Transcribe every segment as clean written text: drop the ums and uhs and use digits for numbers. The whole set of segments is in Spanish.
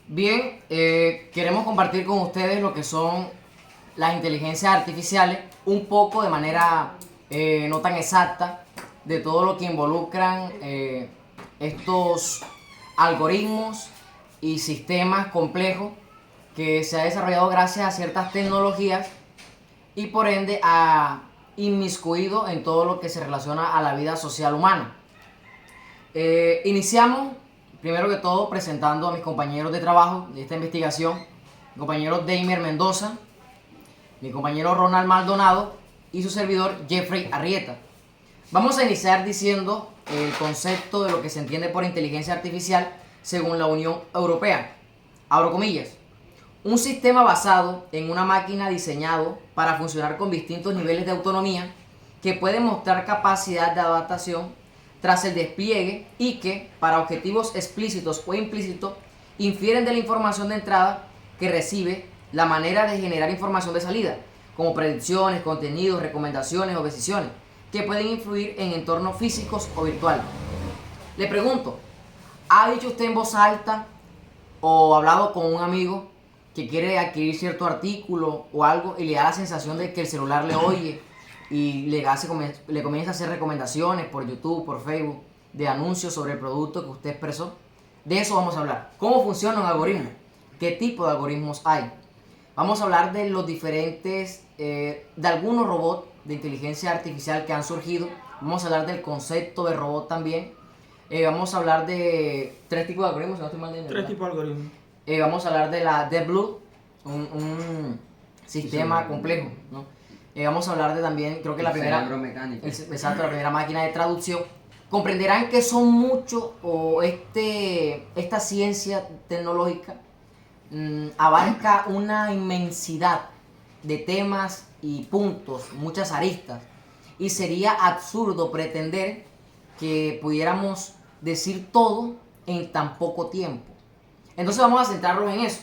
Bien, queremos compartir con ustedes lo que son las inteligencias artificiales, un poco de manera no tan exacta, de todo lo que involucran estos algoritmos y sistemas complejos que se ha desarrollado gracias a ciertas tecnologías y por ende ha inmiscuido en todo lo que se relaciona a la vida social humana. Iniciamos, primero que todo, presentando a mis compañeros de trabajo de esta investigación, mi compañero Deimer Mendoza, mi compañero Ronald Maldonado y su servidor Jeffrey Arrieta. Vamos a iniciar diciendo el concepto de lo que se entiende por inteligencia artificial según la Unión Europea. Abro comillas. Un sistema basado en una máquina diseñado para funcionar con distintos niveles de autonomía que puede mostrar capacidad de adaptación tras el despliegue y que, para objetivos explícitos o implícitos, infieren de la información de entrada que recibe la manera de generar información de salida, como predicciones, contenidos, recomendaciones o decisiones, que pueden influir en entornos físicos o virtuales. Le pregunto, ¿ha dicho usted en voz alta o hablado con un amigo que quiere adquirir cierto artículo o algo y le da la sensación de que el celular le oye y le comienza a hacer recomendaciones por YouTube, por Facebook, de anuncios sobre el producto que usted expresó? De eso vamos a hablar. ¿Cómo funciona un algoritmo? ¿Qué tipo de algoritmos hay? Vamos a hablar de los diferentes, de algunos robots de inteligencia artificial que han surgido. Vamos a hablar del concepto de robot también. Vamos a hablar de tres tipos de algoritmos, si no estoy mal de Tres tipos de algoritmos. Vamos a hablar de la Deep Blue, un sistema complejo, ¿no? Vamos a hablar de también, creo que la primera, exacto, la primera máquina de traducción. Comprenderán que son mucho, o esta ciencia tecnológica abarca una inmensidad de temas y puntos, muchas aristas, y sería absurdo pretender que pudiéramos decir todo en tan poco tiempo. Entonces vamos a centrarnos en eso,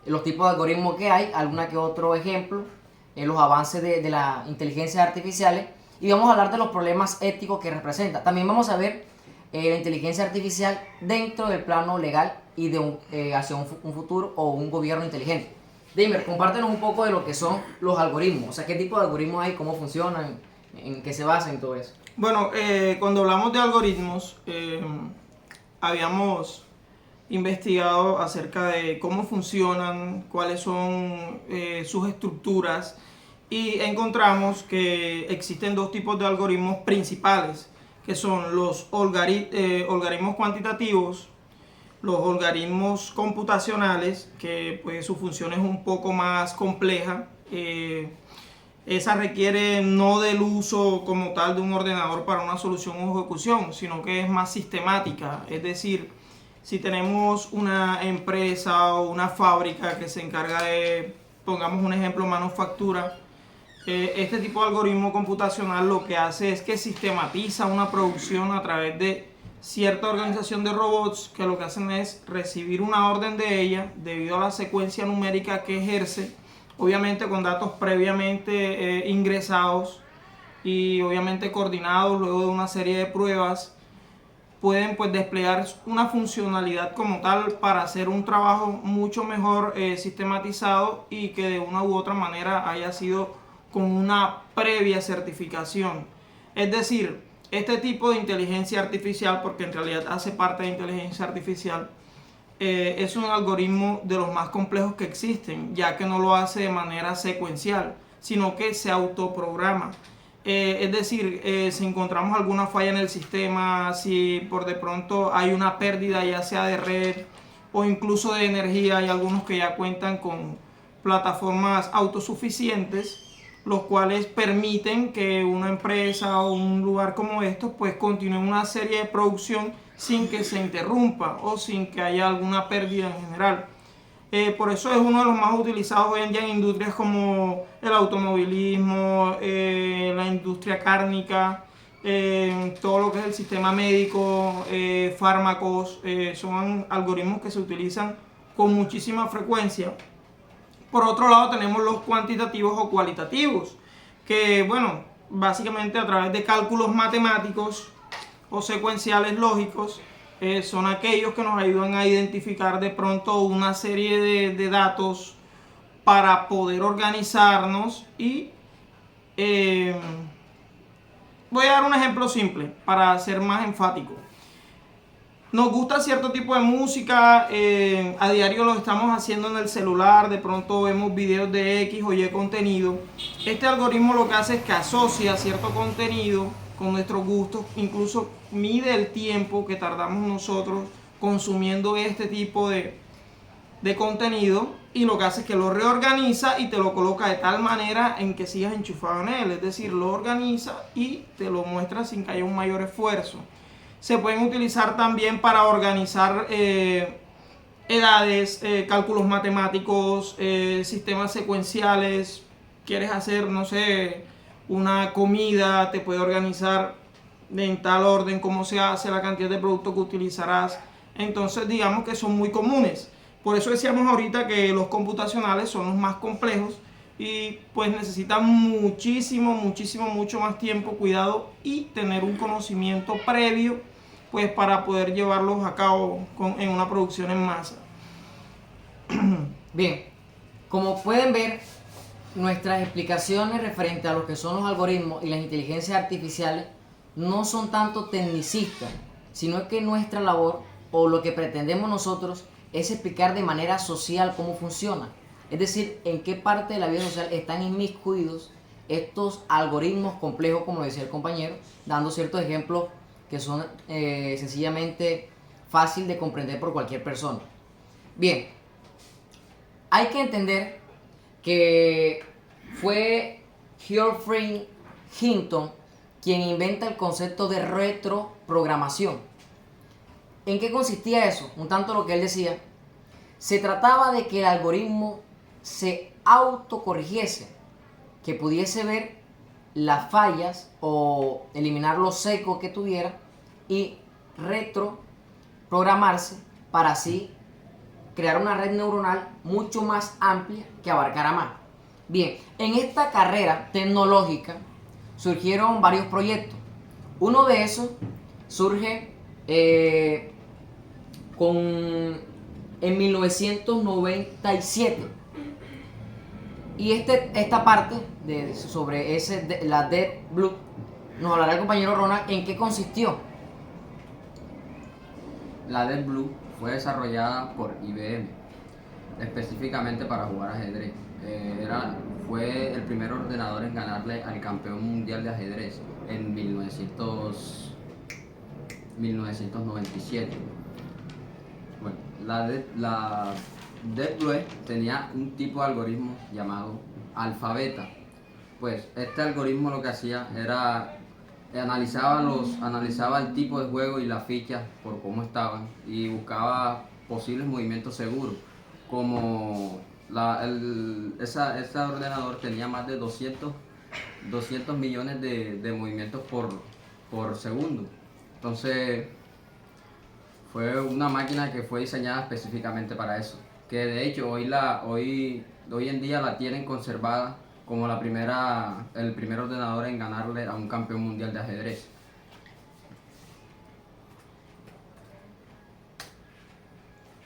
en los tipos de algoritmos que hay, alguna que otro ejemplo, en los avances de las inteligencias artificiales, y vamos a hablar de los problemas éticos que representa. También vamos a ver la inteligencia artificial dentro del plano legal y de hacia un futuro o un gobierno inteligente. Deimer, compártenos un poco de lo que son los algoritmos, o sea, qué tipo de algoritmos hay, cómo funcionan, en qué se basan y todo eso. Bueno, cuando hablamos de algoritmos, habíamos investigado acerca de cómo funcionan, cuáles son sus estructuras, y encontramos que existen dos tipos de algoritmos principales, que son los algoritmos cuantitativos, los algoritmos computacionales, que pues su función es un poco más compleja. Esa requiere no del uso como tal de un ordenador para una solución o ejecución, sino que es más sistemática. Es decir, si tenemos una empresa o una fábrica que se encarga de, pongamos un ejemplo, manufactura, este tipo de algoritmo computacional lo que hace es que sistematiza una producción a través de cierta organización de robots que lo que hacen es recibir una orden de ella debido a la secuencia numérica que ejerce, obviamente con datos previamente ingresados y obviamente coordinados luego de una serie de pruebas. Pueden pues desplegar una funcionalidad como tal para hacer un trabajo mucho mejor sistematizado y que de una u otra manera haya sido con una previa certificación. Es decir, este tipo de inteligencia artificial, porque en realidad hace parte de inteligencia artificial, es un algoritmo de los más complejos que existen, ya que no lo hace de manera secuencial, sino que se autoprograma. Es decir, si encontramos alguna falla en el sistema, si por de pronto hay una pérdida ya sea de red o incluso de energía, hay algunos que ya cuentan con plataformas autosuficientes, los cuales permiten que una empresa o un lugar como estos pues continúe una serie de producción sin que se interrumpa o sin que haya alguna pérdida en general. Por eso es uno de los más utilizados hoy en día en industrias como el automovilismo, la industria cárnica, todo lo que es el sistema médico, fármacos, son algoritmos que se utilizan con muchísima frecuencia. Por otro lado tenemos los cuantitativos o cualitativos, que bueno, básicamente a través de cálculos matemáticos o secuenciales lógicos, son aquellos que nos ayudan a identificar de pronto una serie de datos para poder organizarnos y voy a dar un ejemplo simple para ser más enfático. Nos gusta cierto tipo de música, a diario lo estamos haciendo en el celular, de pronto vemos videos de X o Y contenido. Este algoritmo lo que hace es que asocia cierto contenido con nuestros gustos, incluso mide el tiempo que tardamos nosotros consumiendo este tipo de contenido, y lo que hace es que lo reorganiza y te lo coloca de tal manera en que sigas enchufado en él, es decir, lo organiza y te lo muestra sin que haya un mayor esfuerzo. Se pueden utilizar también para organizar edades, cálculos matemáticos, sistemas secuenciales. Quieres hacer, no sé, una comida, te puede organizar en tal orden cómo se hace, la cantidad de productos que utilizarás. Entonces digamos que son muy comunes. Por eso decíamos ahorita que los computacionales son los más complejos y pues necesitan mucho más tiempo, cuidado y tener un conocimiento previo pues para poder llevarlos a cabo en una producción en masa. Bien, como pueden ver, nuestras explicaciones referente a lo que son los algoritmos y las inteligencias artificiales no son tanto tecnicistas, sino que nuestra labor o lo que pretendemos nosotros es explicar de manera social cómo funciona. Es decir, en qué parte de la vida social están inmiscuidos estos algoritmos complejos, como decía el compañero, dando ciertos ejemplos que son sencillamente fácil de comprender por cualquier persona. Bien, hay que entender que fue Geoffrey Hinton quien inventa el concepto de retroprogramación. ¿En qué consistía eso? Un tanto lo que él decía. Se trataba de que el algoritmo se autocorrigiese, que pudiese ver las fallas o eliminar los secos que tuviera y retroprogramarse para así crear una red neuronal mucho más amplia que abarcara más. Bien, en esta carrera tecnológica surgieron varios proyectos. Uno de esos surge en 1997. Y esta parte sobre la Deep Blue nos hablará el compañero Ronald en qué consistió. La Deep Blue fue desarrollada por IBM, específicamente para jugar ajedrez. Fue el primer ordenador en ganarle al campeón mundial de ajedrez en 1997. Bueno, la Deep Blue tenía un tipo de algoritmo llamado alfabeta. Pues este algoritmo lo que hacía era analizaba el tipo de juego y las fichas por cómo estaban y buscaba posibles movimientos seguros, como ese ordenador tenía más de 200 millones de movimientos por segundo. Entonces fue una máquina que fue diseñada específicamente para eso, que de hecho hoy en día la tienen conservada como el primer ordenador en ganarle a un campeón mundial de ajedrez.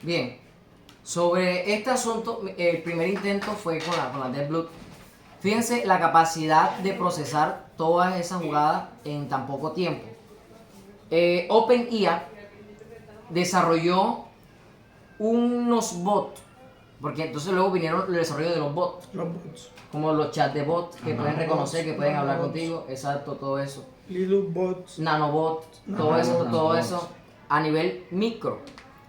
Bien, sobre este asunto, el primer intento fue con la Deep Blue. Fíjense la capacidad de procesar todas esas jugadas en tan poco tiempo. OpenIA desarrolló unos bots, porque entonces luego vinieron el desarrollo de los bots. Como los chats de bots que pueden reconocer, que pueden hablar contigo, exacto, todo eso. Little bots. Nanobots, todo eso a nivel micro,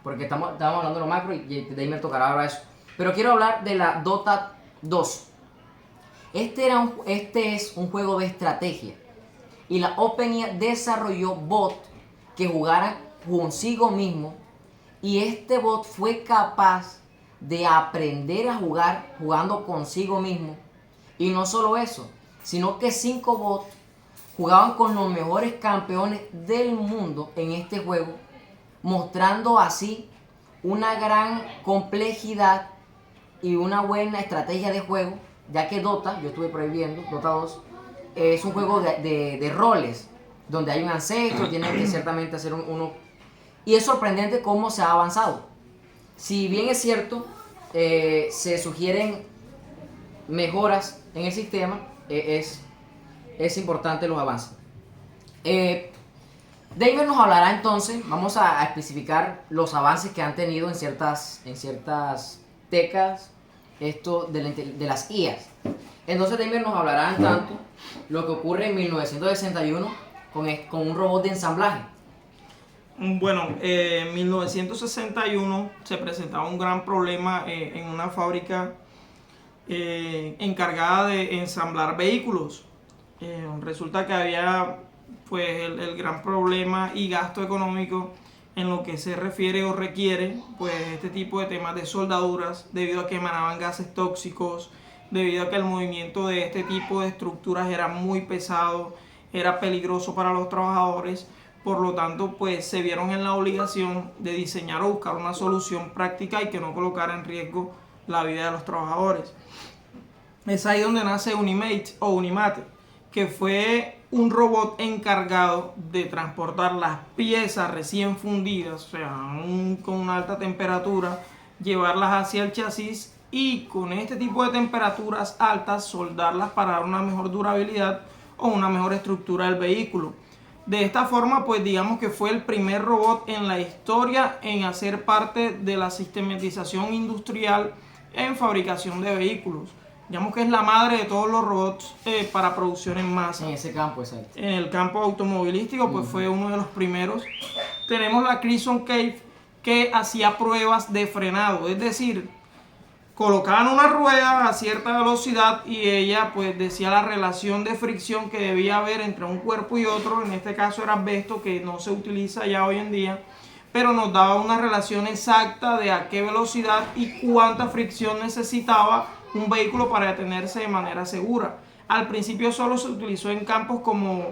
porque estamos hablando de lo macro y de ahí me tocará ahora eso. Pero quiero hablar de la Dota 2. Este es un juego de estrategia y la OpenIA desarrolló bots que jugaran consigo mismo, y este bot fue capaz de aprender a jugar jugando consigo mismo. Y no solo eso, sino que 5 bots jugaban con los mejores campeones del mundo en este juego, mostrando así una gran complejidad y una buena estrategia de juego, ya que Dota, yo estuve por ahí viendo, Dota 2, es un juego de roles, donde hay un ancestro, tienen que ciertamente hacer unos Y es sorprendente cómo se ha avanzado. Si bien es cierto, se sugieren mejoras en el sistema, es importante los avances. David nos hablará entonces, vamos a especificar los avances que han tenido en ciertas tecas esto de las IAs. Entonces David nos hablará en tanto lo que ocurre en 1961 con un robot de ensamblaje. Bueno, en 1961 se presentaba un gran problema en una fábrica encargada de ensamblar vehículos. Resulta que había pues el gran problema y gasto económico en lo que se refiere o requiere pues este tipo de temas de soldaduras, debido a que emanaban gases tóxicos, debido a que el movimiento de este tipo de estructuras era muy pesado, era peligroso para los trabajadores. Por lo tanto, pues se vieron en la obligación de diseñar o buscar una solución práctica y que no colocara en riesgo la vida de los trabajadores. Es ahí donde nace Unimate o Unimate, que fue un robot encargado de transportar las piezas recién fundidas, o sea, con una alta temperatura, llevarlas hacia el chasis y con este tipo de temperaturas altas soldarlas para dar una mejor durabilidad o una mejor estructura del vehículo. De esta forma, pues digamos que fue el primer robot en la historia en hacer parte de la sistematización industrial en fabricación de vehículos. Digamos que es la madre de todos los robots para producción en masa. En ese campo, exacto. En el campo automovilístico, pues fue uno de los primeros. Tenemos la Crimson Cave, que hacía pruebas de frenado, es decir, colocaban una rueda a cierta velocidad y ella pues decía la relación de fricción que debía haber entre un cuerpo y otro. En este caso era asbesto, que no se utiliza ya hoy en día, pero nos daba una relación exacta de a qué velocidad y cuánta fricción necesitaba un vehículo para detenerse de manera segura. Al principio solo se utilizó en campos como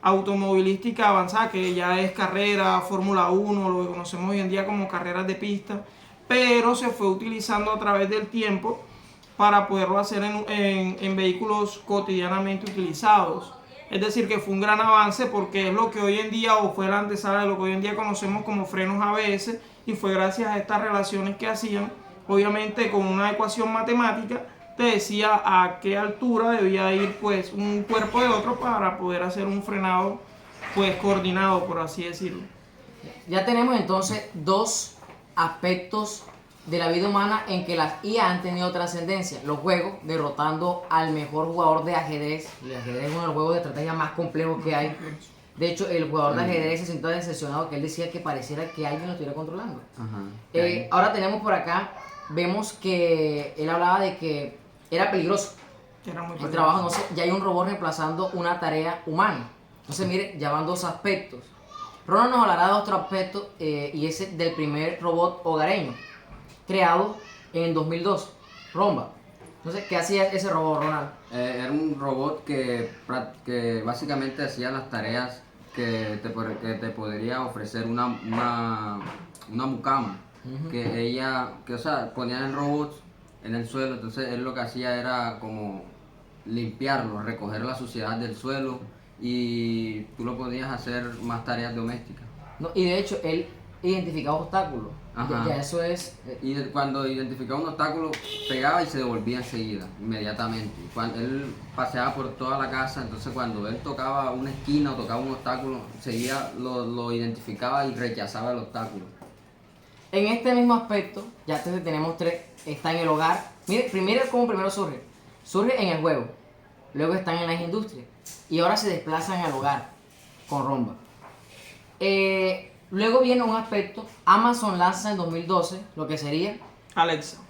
automovilística avanzada, que ya es carrera, Fórmula 1, lo que conocemos hoy en día como carreras de pista, pero se fue utilizando a través del tiempo para poderlo hacer en vehículos cotidianamente utilizados. Es decir, que fue un gran avance porque es lo que hoy en día, o fue la antesala de lo que hoy en día conocemos como frenos ABS, y fue gracias a estas relaciones que hacían, obviamente con una ecuación matemática, te decía a qué altura debía ir pues un cuerpo de otro para poder hacer un frenado pues coordinado, por así decirlo. Ya tenemos entonces dos aspectos de la vida humana en que las IA han tenido trascendencia. Los juegos, derrotando al mejor jugador de ajedrez. El ajedrez es uno de los juegos de estrategia más complejos que hay. De hecho, el jugador de ajedrez se sintió decepcionado, que él decía que pareciera que alguien lo estuviera controlando. Ahora tenemos por acá, vemos que él hablaba de que era peligroso. Era muy El trabajo, no sé, ya hay un robot reemplazando una tarea humana. Entonces, mire, ya van dos aspectos. Ronald nos hablará de otro aspecto y ese del primer robot hogareño, creado en 2002, Romba. Entonces, ¿qué hacía ese robot, Ronald? Era un robot que básicamente hacía las tareas que te podría ofrecer una mucama. O sea, ponían el robot en el suelo, entonces él lo que hacía era como limpiarlo, recoger la suciedad del suelo, y tú lo podías hacer más tareas domésticas. No, y de hecho, él identificaba obstáculos. Ya eso es... Y cuando identificaba un obstáculo, pegaba y se devolvía enseguida, inmediatamente. Cuando él paseaba por toda la casa, entonces cuando él tocaba una esquina o tocaba un obstáculo, seguía, lo identificaba y rechazaba el obstáculo. En este mismo aspecto, ya tenemos tres, está en el hogar. Mire, primero surge. Surge en el juego, luego están en las industrias y ahora se desplazan al hogar con Romba. Luego viene un aspecto, Amazon lanza en 2012 lo que sería Alexa.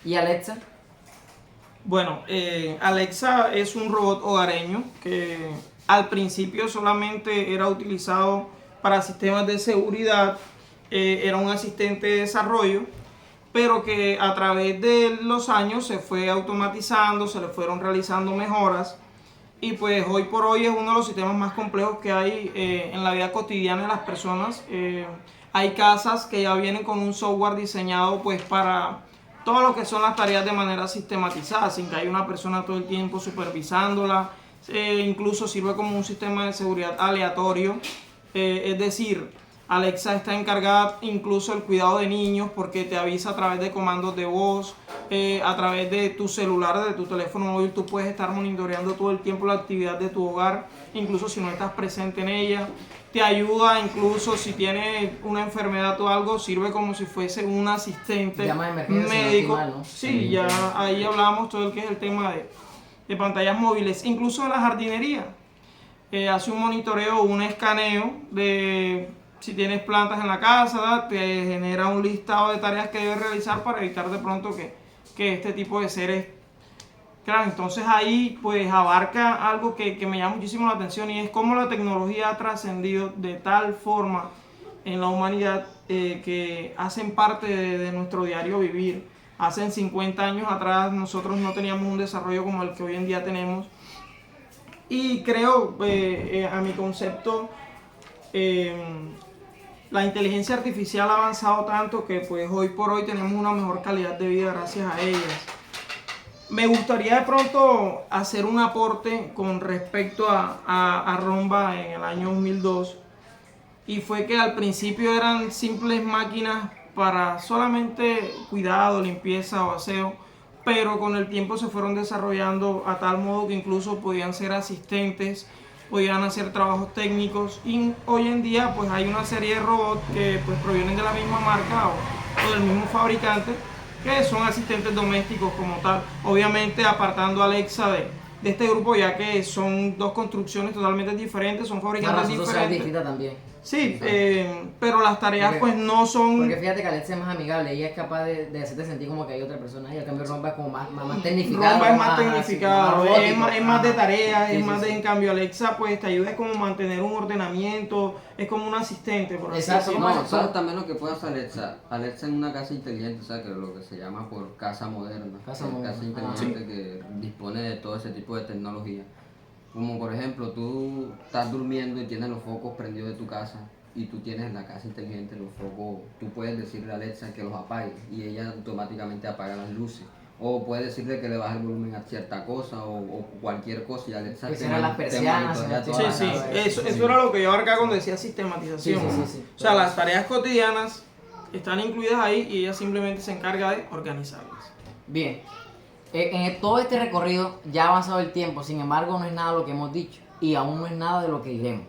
¿Y Alexa? Bueno, Alexa es un robot hogareño que al principio solamente era utilizado para sistemas de seguridad, era un asistente de desarrollo, pero que a través de los años se fue automatizando, se le fueron realizando mejoras, y pues hoy por hoy es uno de los sistemas más complejos que hay en la vida cotidiana de las personas. Hay casas que ya vienen con un software diseñado pues para todo lo que son las tareas de manera sistematizada, sin que haya una persona todo el tiempo supervisándola. Incluso sirve como un sistema de seguridad aleatorio, es decir, Alexa está encargada incluso del cuidado de niños porque te avisa a través de comandos de voz, a través de tu celular, de tu teléfono móvil, tú puedes estar monitoreando todo el tiempo la actividad de tu hogar, incluso si no estás presente en ella. Te ayuda incluso si tienes una enfermedad o algo, sirve como si fuese un asistente Llama de emergencia, médico. si no estoy mal, ¿no? Sí, ya ahí hablamos todo el que es el tema de pantallas móviles, incluso de la jardinería. Hace un monitoreo, un escaneo de si tienes plantas en la casa, te genera un listado de tareas que debes realizar para evitar de pronto que este tipo de seres. Claro, entonces ahí pues abarca algo que me llama muchísimo la atención y es cómo la tecnología ha trascendido de tal forma en la humanidad que hacen parte de nuestro diario vivir. Hace 50 años atrás nosotros no teníamos un desarrollo como el que hoy en día tenemos y creo, a mi concepto, la inteligencia artificial ha avanzado tanto que pues hoy por hoy tenemos una mejor calidad de vida gracias a ellas. Me gustaría de pronto hacer un aporte con respecto a Romba en el año 2002 y fue que al principio eran simples máquinas para solamente cuidado, limpieza o aseo, pero con el tiempo se fueron desarrollando a tal modo que incluso podían ser asistentes, podían hacer trabajos técnicos y hoy en día pues hay una serie de robots que pues provienen de la misma marca o del mismo fabricante que son asistentes domésticos como tal, obviamente apartando a Alexa de este grupo ya que son dos construcciones totalmente diferentes, son Una fabricantes razón social diferentes. distinta también. Sí, pero las tareas pues no son... Porque fíjate que Alexa es más amigable, ella es capaz de hacerte sentir como que hay otra persona y al cambio Romba es como más tecnificado. Romba es más tecnificado, así, es más de tareas, Sí, es sí, más de... sí. En cambio Alexa pues te ayuda como mantener un ordenamiento, es como un asistente, por así Exacto, decirlo. No, ¿sabes también lo que puede hacer Alexa? Alexa en una casa inteligente, o sea, que lo que se llama por casa moderna, Casa que es moderna, casa ah. inteligente que dispone de todo ese tipo de tecnología. Como por ejemplo, tú estás durmiendo y tienes los focos prendidos de tu casa y tú tienes en la casa inteligente los focos, tú puedes decirle a Alexa que los apague y ella automáticamente apaga las luces. O puedes decirle que le baje el volumen a cierta cosa o cualquier cosa y Alexa Que cierre las persianas, monitorea sí, toda Sí, la sí, casa. eso era lo que yo abarcaba cuando decía sistematización. Sí, sí, sí, sí. O sea, las tareas cotidianas están incluidas ahí y ella simplemente se encarga de organizarlas. Bien, todo este recorrido ya ha avanzado el tiempo, sin embargo no es nada lo que hemos dicho y aún no es nada de lo que diremos.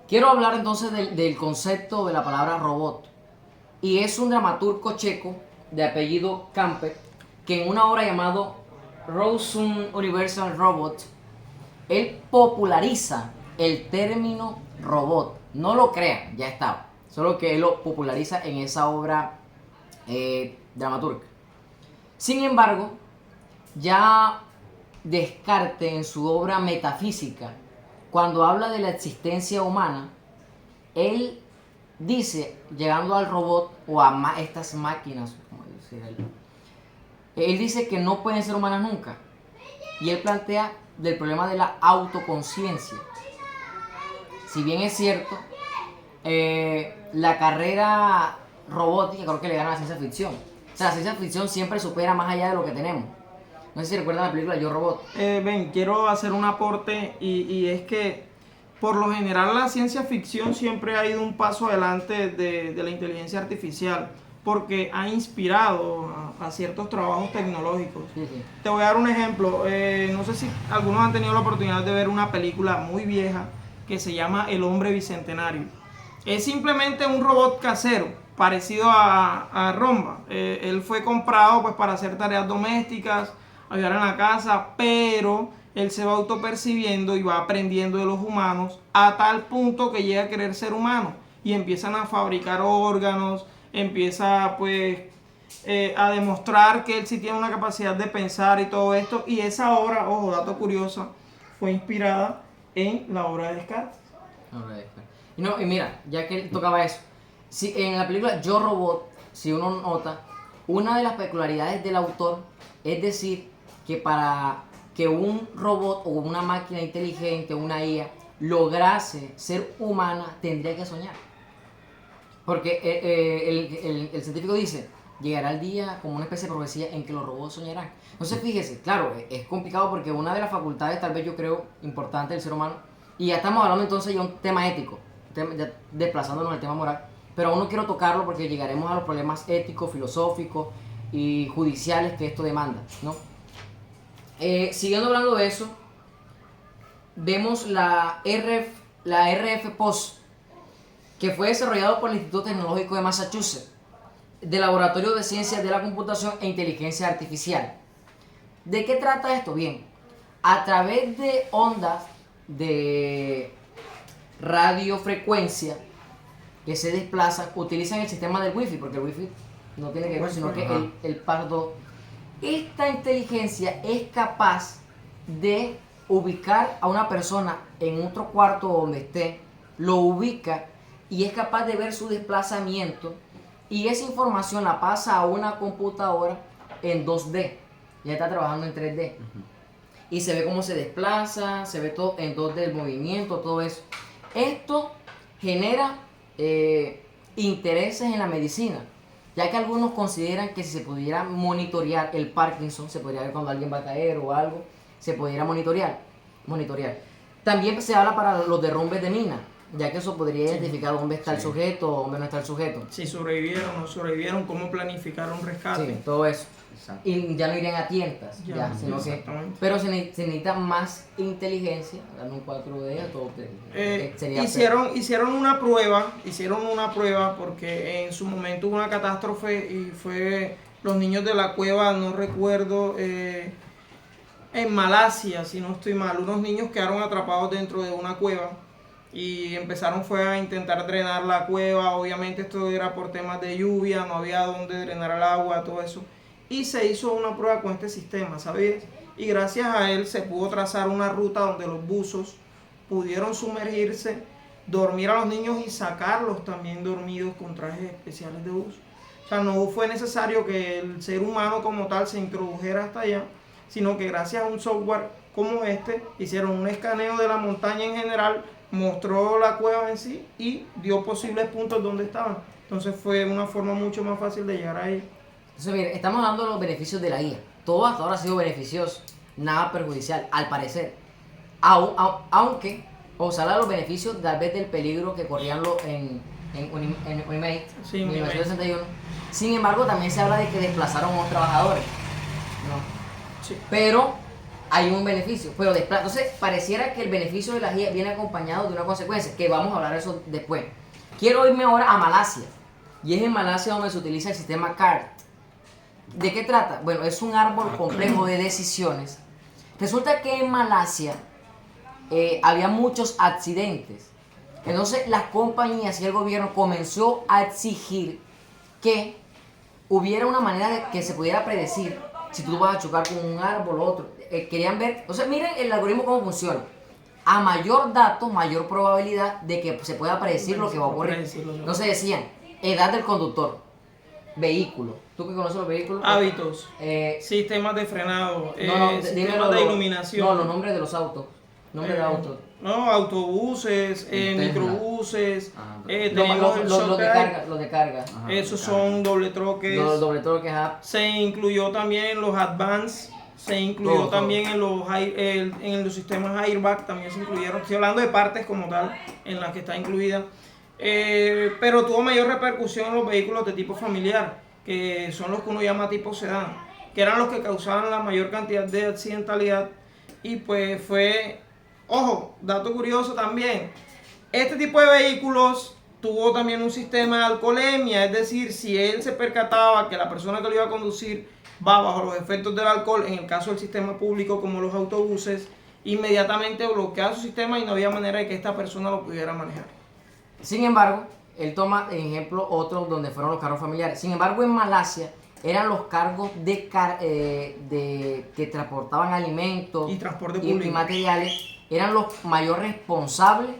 Quiero hablar entonces del concepto de la palabra robot y es un dramaturgo checo de apellido Camper que en una obra llamada Rossum Universal Robot él populariza el término robot. No lo crean, ya estaba, solo que él lo populariza en esa obra dramaturga. Sin embargo, ya Descartes en su obra Metafísica, cuando habla de la existencia humana, él dice, llegando al robot o a estas máquinas, como dice él dice que no pueden ser humanas nunca. Y él plantea del problema de la autoconciencia. Si bien es cierto, la carrera robótica creo que le gana a la ciencia ficción. O sea, la ciencia ficción siempre supera más allá de lo que tenemos. No sé si recuerdan la película Yo Robot. Quiero hacer un aporte y es que por lo general la ciencia ficción siempre ha ido un paso adelante de la inteligencia artificial porque ha inspirado a ciertos trabajos tecnológicos. Sí, sí. Te voy a dar un ejemplo. No sé si algunos han tenido la oportunidad de ver una película muy vieja que se llama El Hombre Bicentenario. Es simplemente un robot casero, parecido a Romba. Él fue comprado pues, para hacer tareas domésticas, ayudar en la casa, pero él se va autopercibiendo y va aprendiendo de los humanos a tal punto que llega a querer ser humano y empiezan a fabricar órganos, empieza pues a demostrar que él sí tiene una capacidad de pensar y todo esto. Y esa obra, ojo, dato curioso, fue inspirada en la obra de Descartes. No, y mira, ya que él tocaba eso, si en la película Yo Robot, si uno nota, una de las peculiaridades del autor es decir que para que un robot o una máquina inteligente, una IA, lograse ser humana, tendría que soñar. Porque el científico dice, llegará el día como una especie de profecía en que los robots soñarán. Entonces fíjese, claro, es complicado porque una de las facultades tal vez yo creo importante del ser humano, y ya estamos hablando entonces de un tema ético, ya desplazándonos del tema moral, pero aún no quiero tocarlo porque llegaremos a los problemas éticos, filosóficos y judiciales que esto demanda, ¿no? Siguiendo hablando de eso, vemos la RF POS, que fue desarrollado por el Instituto Tecnológico de Massachusetts, del Laboratorio de Ciencias de la Computación e Inteligencia Artificial. ¿De qué trata esto? Bien, a través de ondas de radiofrecuencia que se desplazan, utilizan el sistema del Wi-Fi, porque el Wi-Fi no tiene que ver, sino que el pardo. Esta inteligencia es capaz de ubicar a una persona en otro cuarto donde esté, lo ubica y es capaz de ver su desplazamiento, y esa información la pasa a una computadora en 2D. Ya está trabajando en 3D. Y se ve cómo se desplaza, se ve todo en 2D, el movimiento, todo eso. Esto genera intereses en la medicina, ya que algunos consideran que si se pudiera monitorear el Parkinson, se podría ver cuando alguien va a caer o algo, se pudiera monitorear. También se habla para los derrumbes de mina, ya que eso podría identificar dónde está el sujeto o dónde no está el sujeto. Si sobrevivieron o no sobrevivieron, cómo planificar un rescate. Sí, todo eso. Exacto. Y ya no irían a tientas, sino que, pero se necesita más inteligencia, dando un 4D, todo sería hicieron una prueba porque en su momento hubo una catástrofe y fue los niños de la cueva, no recuerdo, en Malasia, si no estoy mal, unos niños quedaron atrapados dentro de una cueva y empezaron fue a intentar drenar la cueva. Obviamente esto era por temas de lluvia, no había dónde drenar el agua, todo eso. Y se hizo una prueba con este sistema, ¿sabías? Y gracias a él se pudo trazar una ruta donde los buzos pudieron sumergirse, dormir a los niños y sacarlos también dormidos con trajes especiales de buzo. O sea, no fue necesario que el ser humano como tal se introdujera hasta allá, sino que gracias a un software como este, hicieron un escaneo de la montaña en general, mostró la cueva en sí y dio posibles puntos donde estaban. Entonces fue una forma mucho más fácil de llegar ahí. Entonces, mire, estamos hablando de los beneficios de la IA. Todo hasta ahora ha sido beneficioso, nada perjudicial, al parecer. Aunque, os habla de los beneficios, tal vez del peligro que corrían en Unimate, Sí, en 1961. Sin embargo, también se habla de que desplazaron a los trabajadores, ¿no? Sí. Pero hay un beneficio. Entonces, pareciera que el beneficio de la IA viene acompañado de una consecuencia, que vamos a hablar de eso después. Quiero irme ahora a Malasia. Y es en Malasia donde se utiliza el sistema CART. ¿De qué trata? Bueno, es un árbol complejo de decisiones. Resulta que en Malasia había muchos accidentes. Entonces las compañías y el gobierno comenzó a exigir que hubiera una manera de que se pudiera predecir si tú vas a chocar con un árbol o otro. Querían ver, entonces miren el algoritmo cómo funciona. A mayor dato, mayor probabilidad de que se pueda predecir lo que va a ocurrir. Entonces decían, edad del conductor, vehículo. ¿Tú que conoces los vehículos? Hábitos, sistemas de frenado, sistemas de iluminación. No, los nombres de los autos. Nombres de autos. No, autobuses, microbuses, Los de carga. Esos son doble troques. Los doble troques. Se incluyó también los Advance, se incluyó Todo. también en los sistemas airbag, también se incluyeron. Estoy hablando de partes como tal, en las que está incluida. Pero tuvo mayor repercusión en los vehículos de tipo familiar, que son los que uno llama tipo sedán, que eran los que causaban la mayor cantidad de accidentalidad. Y pues fue, ojo, dato curioso también, este tipo de vehículos tuvo también un sistema de alcoholemia, es decir, si él se percataba que la persona que lo iba a conducir va bajo los efectos del alcohol, en el caso del sistema público como los autobuses, inmediatamente bloqueaba su sistema y no había manera de que esta persona lo pudiera manejar. Sin embargo, él toma en ejemplo otro donde fueron los carros familiares. Sin embargo, en Malasia eran los cargos que transportaban alimentos Y transporte y público. materiales, eran los mayor responsables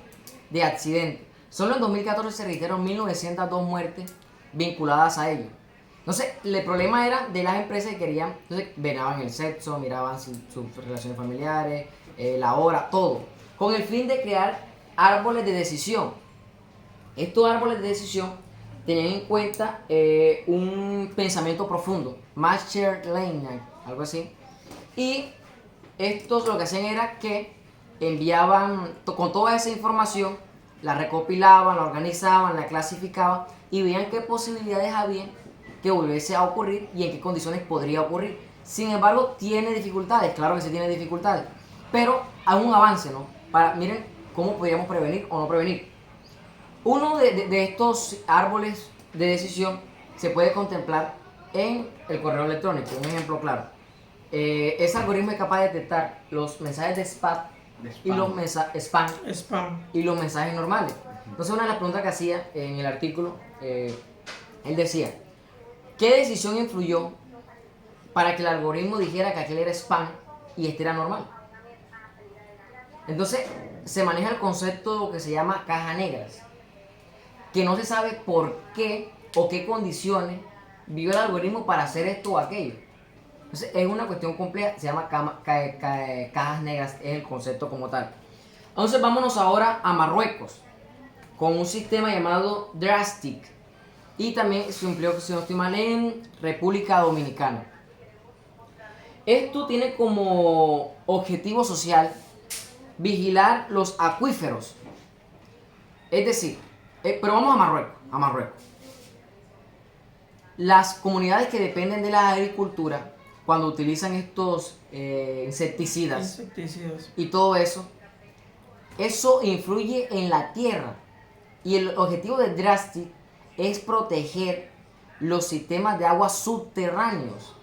de accidentes. Solo en 2014 se registraron 1902 muertes vinculadas a ellos. Entonces, el problema era de las empresas que querían, entonces venaban el sexo, miraban sus relaciones familiares, la hora, todo, con el fin de crear árboles de decisión. Estos árboles de decisión tenían en cuenta un pensamiento profundo, machine learning, algo así. Y estos lo que hacían era que enviaban con toda esa información la recopilaban, la organizaban, la clasificaban y veían qué posibilidades había que volviese a ocurrir y en qué condiciones podría ocurrir. Sin embargo, tiene dificultades, claro que sí tiene dificultades, pero hay un avance, ¿no? Miren cómo podríamos prevenir o no prevenir. Uno de estos árboles de decisión se puede contemplar en el correo electrónico, un ejemplo claro. Ese algoritmo es capaz de detectar los mensajes de spam y los Spam. y los mensajes normales. Entonces, una de las preguntas que hacía en el artículo, él decía, ¿qué decisión influyó para que el algoritmo dijera que aquel era spam y este era normal? Entonces, se maneja el concepto que se llama cajas negras, que no se sabe por qué o qué condiciones vive el algoritmo para hacer esto o aquello. Entonces, es una cuestión compleja, se llama cajas negras, es el concepto como tal. Entonces, vámonos ahora a Marruecos, con un sistema llamado Drastic, y también se empleó, si no estoy mal, en República Dominicana. Esto tiene como objetivo social vigilar los acuíferos. Es decir, pero vamos a Marruecos. Las comunidades que dependen de la agricultura, cuando utilizan estos insecticidas y todo eso, eso influye en la tierra. Y el objetivo de Drastic es proteger los sistemas de agua subterráneos.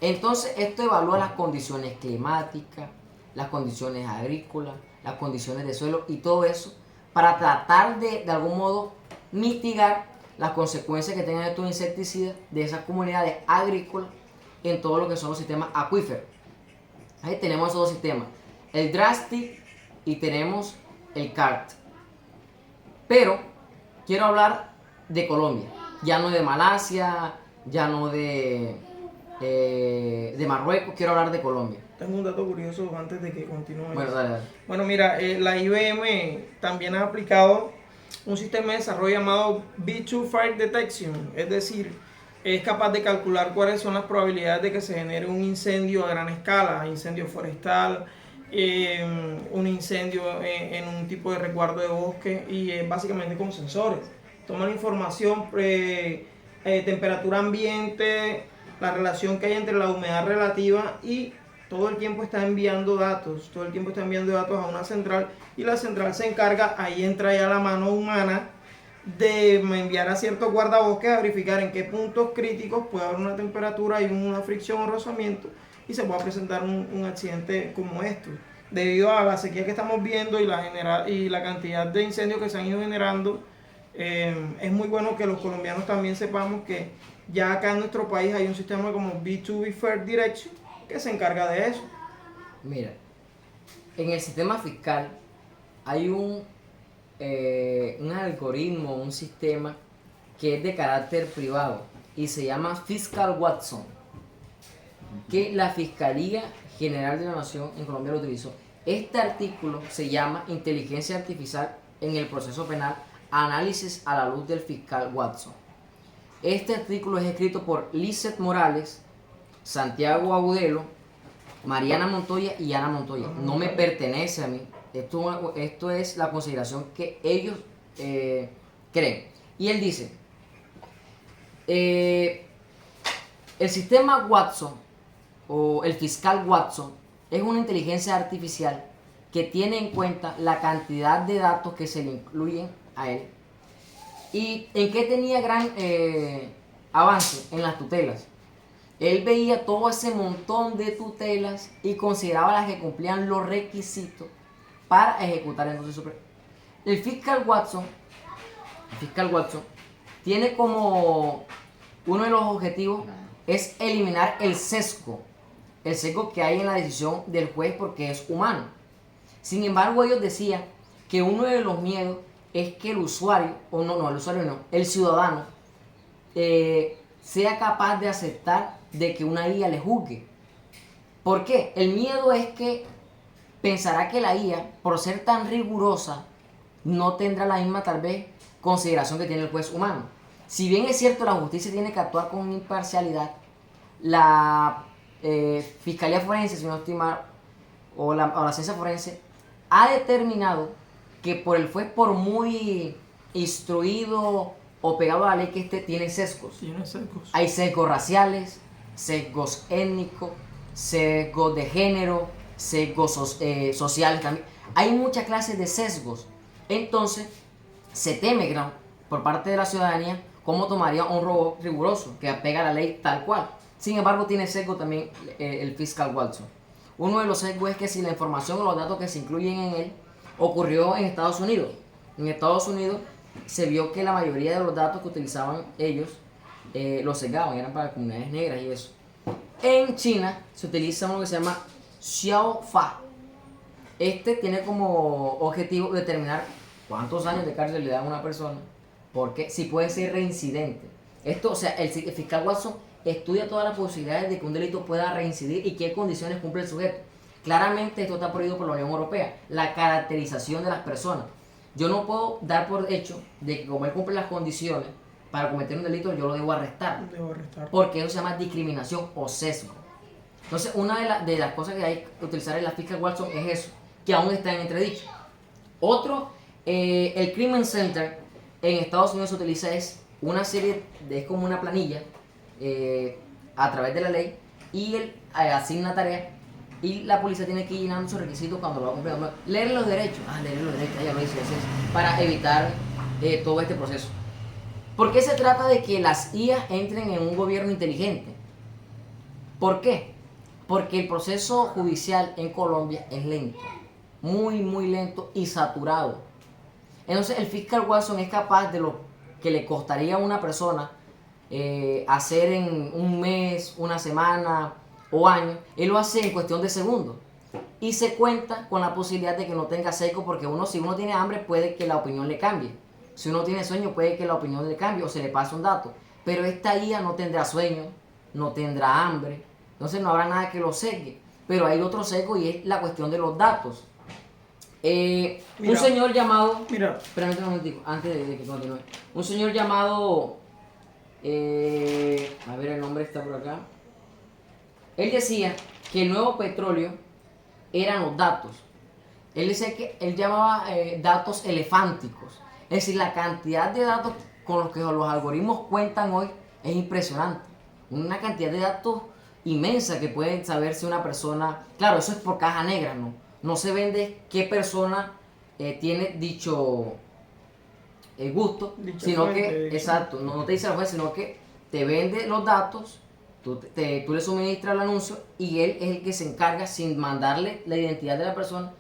Entonces, esto evalúa las condiciones climáticas, las condiciones agrícolas, las condiciones de suelo y todo eso para tratar de algún modo mitigar las consecuencias que tengan estos insecticidas de esas comunidades agrícolas en todo lo que son los sistemas acuíferos. Ahí tenemos esos dos sistemas, el Drastic y tenemos el CART. Pero quiero hablar de Colombia, ya no de Malasia, ya no de Marruecos, quiero hablar de Colombia. Tengo un dato curioso antes de que continúe. Bueno, dale. Bueno, mira, la IBM también ha aplicado un sistema de desarrollo llamado B2 Fire Detection, es decir, es capaz de calcular cuáles son las probabilidades de que se genere un incendio a gran escala, incendio forestal, un incendio en un tipo de resguardo de bosque, y básicamente con sensores. Toman información, temperatura ambiente, la relación que hay entre la humedad relativa y todo el tiempo está enviando datos, a una central y la central se encarga, ahí entra ya la mano humana de enviar a ciertos guardabosques a verificar en qué puntos críticos puede haber una temperatura y una fricción o rozamiento y se pueda presentar un accidente como esto. Debido a la sequía que estamos viendo y la cantidad de incendios que se han ido generando, es muy bueno que los colombianos también sepamos que ya acá en nuestro país hay un sistema como B2B Fair Direction que se encarga de eso. Mira, en el sistema fiscal hay un algoritmo, un sistema que es de carácter privado y se llama Fiscal Watson, que la Fiscalía General de la Nación en Colombia lo utilizó. Este artículo se llama Inteligencia Artificial en el Proceso Penal, análisis a la luz del fiscal Watson. Este artículo es escrito por Lizeth Morales, Santiago Agudelo, Mariana Montoya y Ana Montoya. No me pertenece a mí. Esto es la consideración que ellos creen. Y él dice, el sistema Watson o el fiscal Watson es una inteligencia artificial que tiene en cuenta la cantidad de datos que se le incluyen a él. ¿Y en qué tenía gran avance? En las tutelas. Él veía todo ese montón de tutelas y consideraba las que cumplían los requisitos para ejecutar entonces su... El fiscal Watson tiene como uno de los objetivos es eliminar el sesgo que hay en la decisión del juez porque es humano. Sin embargo, ellos decían que uno de los miedos es que el usuario, el ciudadano sea capaz de aceptar de que una IA le juzgue. ¿Por qué? El miedo es que pensará que la IA, por ser tan rigurosa, no tendrá la misma tal vez consideración que tiene el juez humano. Si bien es cierto la justicia tiene que actuar con imparcialidad, la Fiscalía Forense, si no estoy mal, o la ciencia forense, ha determinado que por muy instruido o pegado a la ley que tiene sesgos. Tiene sesgos. Hay sesgos raciales, sesgos étnicos, sesgos de género, sesgos sociales también. Hay muchas clases de sesgos. Entonces, se teme por parte de la ciudadanía cómo tomaría un robot riguroso que apega a la ley tal cual. Sin embargo, tiene sesgo también el fiscal Watson. Uno de los sesgos es que si la información o los datos que se incluyen en él ocurrió en Estados Unidos. En Estados Unidos se vio que la mayoría de los datos que utilizaban ellos los sesgaban, eran para comunidades negras y eso. En China se utiliza uno que se llama Xiaofa. Este tiene como objetivo determinar cuántos años de cárcel le dan a una persona, porque si puede ser reincidente. Esto, o sea, el fiscal Watson estudia todas las posibilidades de que un delito pueda reincidir y qué condiciones cumple el sujeto. Claramente esto está prohibido por la Unión Europea, la caracterización de las personas. Yo no puedo dar por hecho de que como él cumple las condiciones para cometer un delito, yo lo debo arrestar. Porque eso se llama discriminación o sesgo. Entonces, una de las cosas que hay que utilizar en la fiscal Watson es eso, que aún está en entredicho. Otro, el Crimen Center en Estados Unidos se utiliza es una serie, es como una planilla a través de la ley, y él asigna tareas y la policía tiene que ir llenando sus requisitos cuando lo va cumpliendo. Leer los derechos, ya lo dice, para evitar todo este proceso. ¿Por qué se trata de que las IA entren en un gobierno inteligente? ¿Por qué? Porque el proceso judicial en Colombia es lento, muy lento y saturado. Entonces el fiscal Watson es capaz de lo que le costaría a una persona hacer en un mes, una semana o año, él lo hace en cuestión de segundos. Y se cuenta con la posibilidad de que no tenga sesgo, porque si uno tiene hambre puede que la opinión le cambie. Si uno tiene sueño puede que la opinión le cambie o se le pase un dato. Pero esta IA no tendrá sueño, no tendrá hambre, entonces no habrá nada que lo sesgue. Pero hay otro sesgo y es la cuestión de los datos. Un señor llamado... Espérame un momentico, antes de que continúe. Un señor llamado... a ver, el nombre está por acá. Él decía que el nuevo petróleo eran los datos. Él decía que él llamaba datos elefánticos. Es decir, la cantidad de datos con los que los algoritmos cuentan hoy es impresionante. Una cantidad de datos inmensa que pueden saber si una persona... Claro, eso es por caja negra, ¿no? No se vende qué persona tiene dicho gusto, sino que, exacto, no te dice la fuente, sino que te vende los datos, tú le suministras el anuncio y él es el que se encarga sin mandarle la identidad de la persona.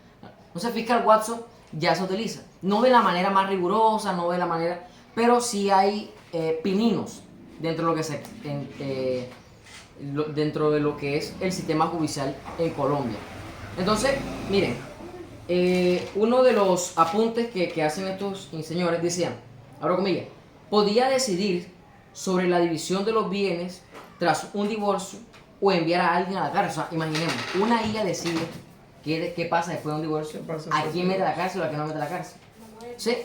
Entonces, fiscal Watson ya se utiliza. No de la manera más rigurosa, no de la manera... Pero sí hay pininos dentro de dentro de lo que es el sistema judicial en Colombia. Entonces, miren, uno de los apuntes que hacen estos señores decían, abro comillas, podía decidir sobre la división de los bienes tras un divorcio o enviar a alguien a la cárcel. O sea, imaginemos, una hija decide qué pasa después de un divorcio, a quién mete a la cárcel o a quién no mete a la cárcel. Sí,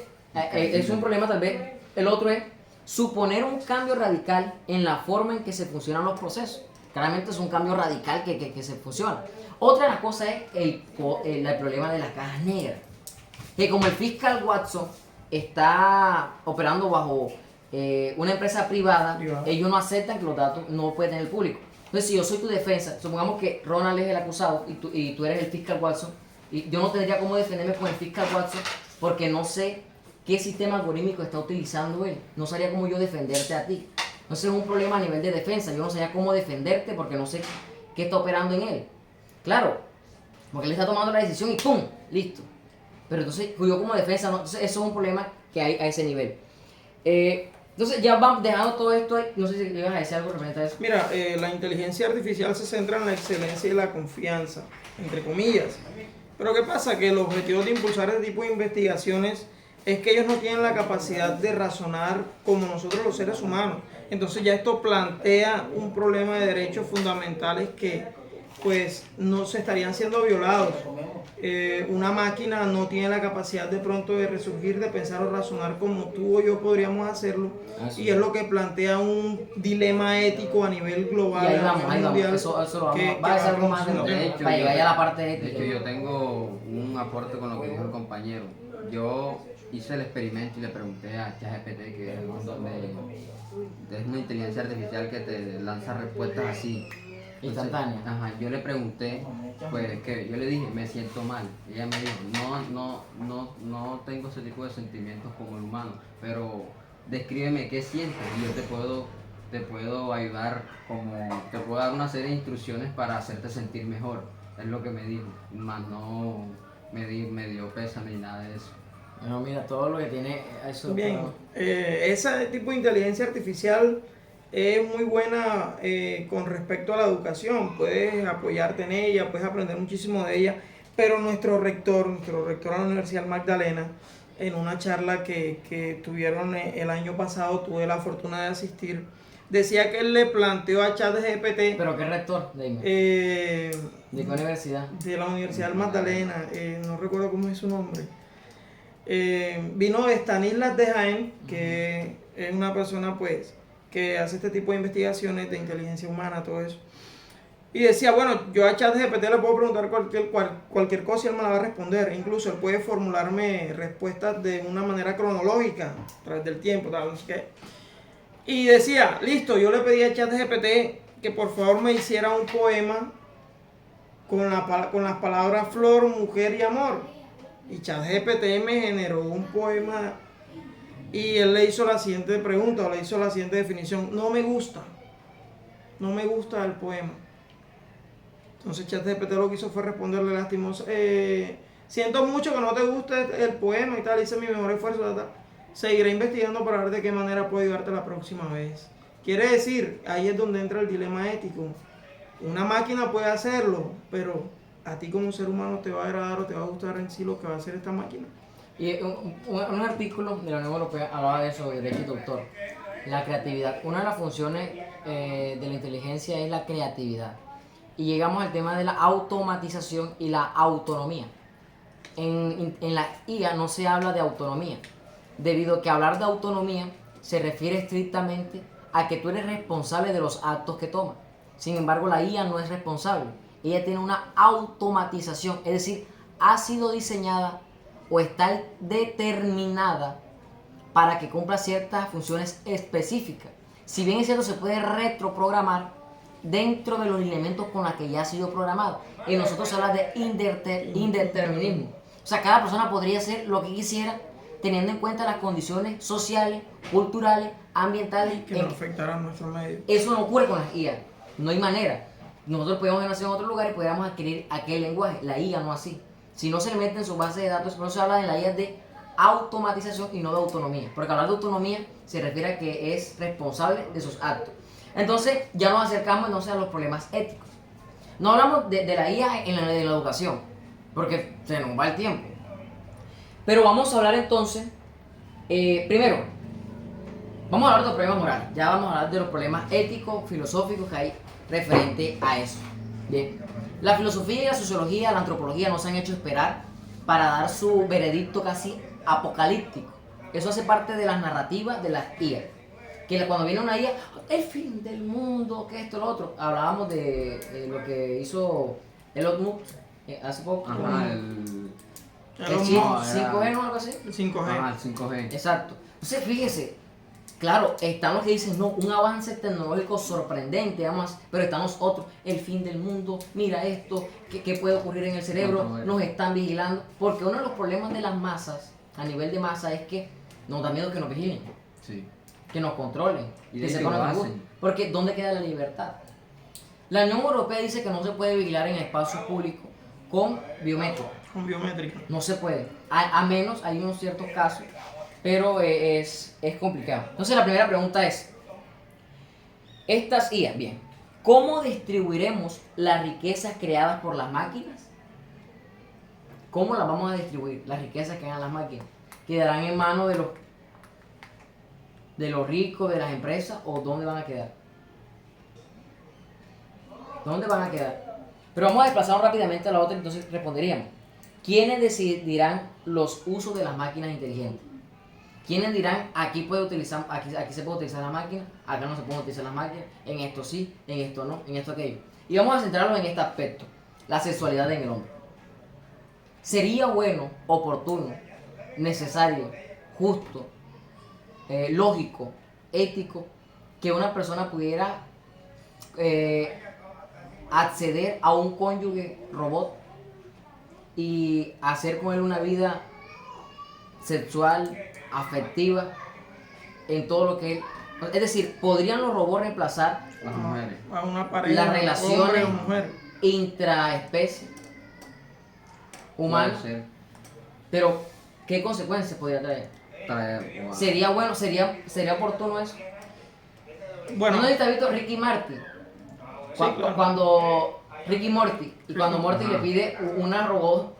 es un problema tal vez. El otro es suponer un cambio radical en la forma en que se funcionan los procesos. Claramente es un cambio radical que se funciona. Otra de las cosas es el problema de las cajas negras. Que como el fiscal Watson está operando bajo una empresa privada, ellos no aceptan que los datos no pueden tener el público. Entonces, si yo soy tu defensa, supongamos que Ronald es el acusado y tú eres el fiscal Watson, y yo no tendría cómo defenderme con el fiscal Watson porque no sé qué sistema algorítmico está utilizando él. No sabría cómo yo defenderte a ti. Entonces es un problema a nivel de defensa. Yo no sabría cómo defenderte porque no sé qué está operando en él. Claro, porque él está tomando la decisión y ¡pum! Listo. Pero entonces yo como defensa, no, entonces eso es un problema que hay a ese nivel. Entonces ya vamos dejando todo esto ahí. No sé si ibas a decir algo referente a eso. Mira, la inteligencia artificial se centra en la excelencia y la confianza, entre comillas. Pero ¿qué pasa? Que el objetivo de impulsar este tipo de investigaciones es que ellos no tienen la capacidad de razonar como nosotros los seres humanos. Entonces ya esto plantea un problema de derechos fundamentales que pues no se estarían siendo violados. Una máquina no tiene la capacidad de pronto de resurgir, de pensar o razonar como tú o yo podríamos hacerlo. Y es lo que plantea un dilema ético a nivel global. Y ahí vamos. Eso lo vamos. Va a ser algo más de hecho, para llegar a la parte ética. De hecho, yo tengo un aporte con lo que dijo el compañero. yo hice el experimento y le pregunté a ChatGPT, que es una inteligencia artificial que te lanza respuestas así. Instantánea. Ajá, yo le pregunté, pues que yo le dije, me siento mal. Ella me dijo, no tengo ese tipo de sentimientos como el humano, pero descríbeme qué sientes y yo te puedo ayudar, te puedo dar una serie de instrucciones para hacerte sentir mejor. Es lo que me dijo, más no me dio pésame ni nada de eso. Bueno, mira, todo lo que tiene eso. Bien, ese tipo de inteligencia artificial es muy buena con respecto a la educación. Puedes apoyarte en ella, puedes aprender muchísimo de ella. Pero nuestro rector de la Universidad Magdalena, en una charla que tuvieron el año pasado, tuve la fortuna de asistir, decía que él le planteó a ChatGPT. ¿Pero qué rector? Dime. ¿De qué universidad? De la Universidad Magdalena, no recuerdo cómo es su nombre. Vino Stanislas de Jaén, que es una persona pues que hace este tipo de investigaciones de inteligencia humana, todo eso. Y decía, bueno, yo a ChatGPT le puedo preguntar cualquier cosa y él me la va a responder. Incluso él puede formularme respuestas de una manera cronológica, a través del tiempo, tal, no sé qué. Y decía, listo, yo le pedí a ChatGPT que por favor me hiciera un poema con las palabras flor, mujer y amor. Y ChatGPT me generó un poema y él le hizo la siguiente pregunta, o le hizo la siguiente definición: no me gusta el poema. Entonces ChatGPT lo que hizo fue responderle lastimoso, siento mucho que no te guste el poema y tal, hice mi mejor esfuerzo, tal. Seguiré investigando para ver de qué manera puedo ayudarte la próxima vez. Quiere decir, ahí es donde entra el dilema ético. Una máquina puede hacerlo, pero a ti como ser humano te va a agradar o te va a gustar en sí lo que va a hacer esta máquina. Y un artículo de la Unión Europea hablaba de eso, de derecho de autor. La creatividad. Una de las funciones de la inteligencia es la creatividad. Y llegamos al tema de la automatización y la autonomía. En la IA no se habla de autonomía, debido a que hablar de autonomía se refiere estrictamente a que tú eres responsable de los actos que tomas. Sin embargo, la IA no es responsable. Ella tiene una automatización, es decir, ha sido diseñada o está determinada para que cumpla ciertas funciones específicas. Si bien es cierto, se puede retroprogramar dentro de los elementos con los que ya ha sido programado. Y nosotros se habla de indeterminismo. O sea, cada persona podría hacer lo que quisiera, teniendo en cuenta las condiciones sociales, culturales, ambientales. Que no afectará a nuestro medio. Eso no ocurre con las IA. No hay manera. Nosotros podemos nacer en otro lugar y podríamos adquirir aquel lenguaje. La IA no así. Si no se le mete en su base de datos, por eso se habla en la IA de automatización y no de autonomía. Porque hablar de autonomía se refiere a que es responsable de sus actos. Entonces ya nos acercamos entonces a los problemas éticos. No hablamos de la IA en la educación, porque se nos va el tiempo. Pero vamos a hablar entonces, primero, vamos a hablar de los problemas morales. Ya vamos a hablar de los problemas éticos, filosóficos que hay referente a eso. Bien. La filosofía y la sociología, la antropología no se han hecho esperar para dar su veredicto casi apocalíptico. Eso hace parte de las narrativas de las IA. Que cuando viene una IA, el fin del mundo, que esto, lo otro. Hablábamos de lo que hizo Elon Musk hace poco. Ajá, el chip 5G, ¿no? Algo así. El 5G. Ajá, el 5G. Exacto. Entonces, fíjese, claro, están los que dicen, no, un avance tecnológico sorprendente, además, pero están los otros, el fin del mundo, mira esto, ¿qué puede ocurrir en el cerebro? Nos están vigilando, porque uno de los problemas de las masas, a nivel de masa, es que nos da miedo que nos vigilen, Sí. que nos controlen, Y que de se hecho lo pongan hacen. porque ¿dónde queda la libertad? La Unión Europea dice que no se puede vigilar en espacios públicos con biométrica. Con biométrica. No se puede, a menos hay unos ciertos casos, pero es complicado. Entonces la primera pregunta es, estas IA, bien, ¿cómo distribuiremos las riquezas creadas por las máquinas? ¿Cómo las vamos a distribuir, las riquezas que hagan las máquinas? ¿Quedarán en manos de los ricos, de las empresas, o dónde van a quedar? ¿Dónde van a quedar? Pero vamos a desplazarnos rápidamente a la otra, entonces responderíamos. ¿Quiénes decidirán los usos de las máquinas inteligentes? ¿Quiénes dirán aquí se puede utilizar la máquina, acá no se pueden utilizar las máquinas, en esto sí, en esto no, en esto aquello? Y vamos a centrarnos en este aspecto, la sexualidad en el hombre. Sería bueno, oportuno, necesario, justo, lógico, ético, que una persona pudiera acceder a un cónyuge robot y hacer con él una vida sexual, afectiva, en todo lo que él... Es decir, ¿podrían los robots reemplazar Las mujeres. A una pareja, las relaciones hombre o mujer. intraespecie humanas? Puede ser. Pero, ¿qué consecuencias podría traer? Traer, ¿Sería bueno, sería oportuno eso? Bueno, ¿No has visto Ricky Martin? claro. Cuando Ricky Morty, y cuando Morty Ajá. le pide una robot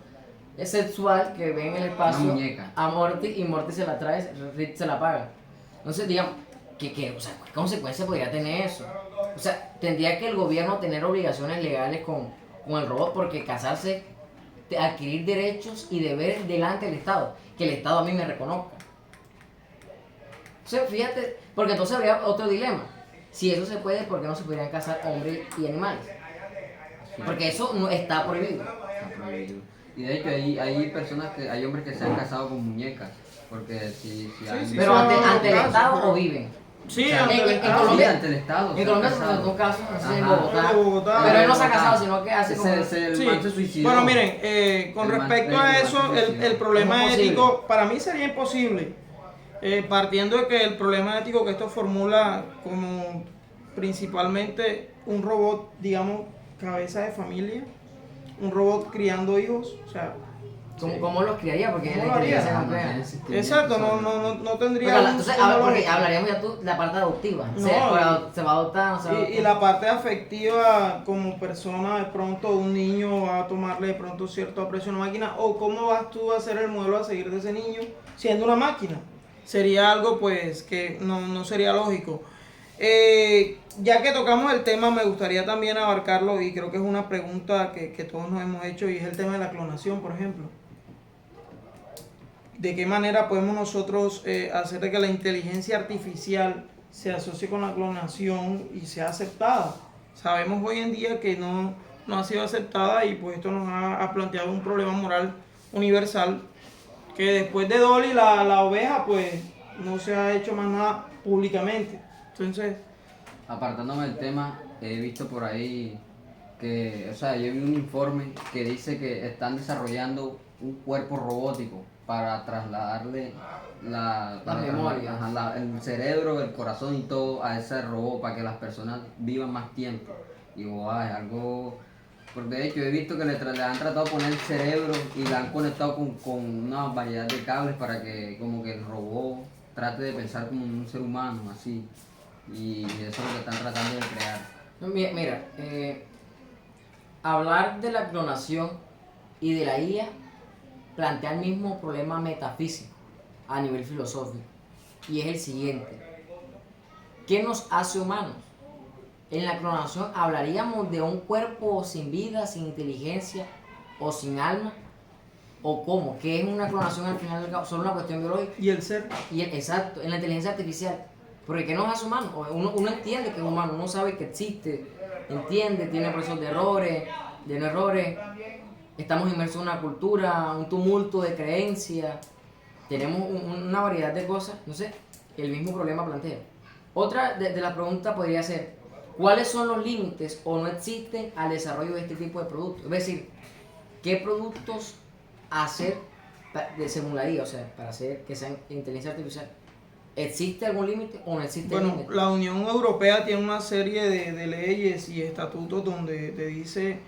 sexual que ve en el espacio Una muñeca. a Morty y Morty se la trae, Rick se la paga. Entonces, digamos, o sea, ¿qué consecuencia podría tener eso? O sea, tendría que el gobierno tener obligaciones legales con el robot porque casarse, adquirir derechos y deberes delante del Estado, que el Estado a mí me reconozca. O sea, fíjate, porque entonces habría otro dilema. Si eso se puede, ¿por qué no se podrían casar hombres y animales? Porque eso no está prohibido. Está prohibido. Y de hecho hay personas hay hombres que se han casado con muñecas. Porque si hay... sí, Pero sí, ante el caso, Estado pero- o viven. Sí, O sea, ante el en Estado. Colombia- Sí, ante el Estado. En se han Colombia se casado. presentó un caso, no sé, en Ajá. Bogotá. En Bogotá. Pero él no se ha Bogotá. casado, sino que hace como... El Sí. man se suicidó. Bueno, miren, con El man- respecto a el eso, man se el suicidó. problema ¿Cómo es posible? ético para mí sería imposible. Partiendo de que el problema ético que esto formula como principalmente un robot, digamos, cabeza de familia, un robot criando hijos, o sea, ¿Cómo los criaría? Porque ¿Cómo la lo haría? inteligencia no No crea. tiene sentido. exacto, no tendría Porque, un entonces, sistema porque lógico. hablaríamos ya tú la parte adoptiva. No, Se va a adoptar, no se va a Y adoptar. la parte afectiva como persona, de pronto un niño va a tomarle de pronto cierto aprecio a una máquina, o cómo vas tú a ser el modelo a seguir de ese niño siendo una máquina. Sería algo pues que no sería lógico. Ya que tocamos el tema, me gustaría también abarcarlo y creo que es una pregunta que todos nos hemos hecho y es el tema de la clonación, por ejemplo. ¿De qué manera podemos nosotros hacer de que la inteligencia artificial se asocie con la clonación y sea aceptada? Sabemos hoy en día que no ha sido aceptada y pues esto nos ha planteado un problema moral universal que después de Dolly, la oveja, pues no se ha hecho más nada públicamente. Entonces, Apartándome del tema, he visto por ahí que, o sea, yo vi un informe que dice que están desarrollando un cuerpo robótico para trasladarle para memoria. el cerebro, el corazón y todo a ese robot para que las personas vivan más tiempo. Y wow, es algo... Porque de hecho he visto que le han tratado de poner el cerebro y la han conectado con una variedad de cables para que como que el robot trate de pensar como un ser humano, así. Y eso es lo que están tratando de crear. No, mira, hablar de la clonación y de la IA plantea el mismo problema metafísico a nivel filosófico. Y es el siguiente. ¿Qué nos hace humanos? En la clonación hablaríamos de un cuerpo sin vida, sin inteligencia o sin alma. ¿O cómo? ¿Qué es una clonación al final del cabo? Solo una cuestión biológica. y el ser. Exacto, en la inteligencia artificial. Porque ¿qué nos hace humanos? Uno entiende que es humano, uno sabe que existe, entiende, tiene procesos de errores, de no errores. Estamos inmersos en una cultura, un tumulto de creencias. Tenemos una variedad de cosas. No sé, el mismo problema plantea. Otra de las preguntas podría ser, ¿cuáles son los límites o no existen al desarrollo de este tipo de productos? Es decir, ¿qué productos hacer según la IA, o sea, para hacer que sean inteligencia artificial? ¿Existe algún límite o no existe Bueno, límite? la Unión Europea tiene una serie de leyes y estatutos donde te dice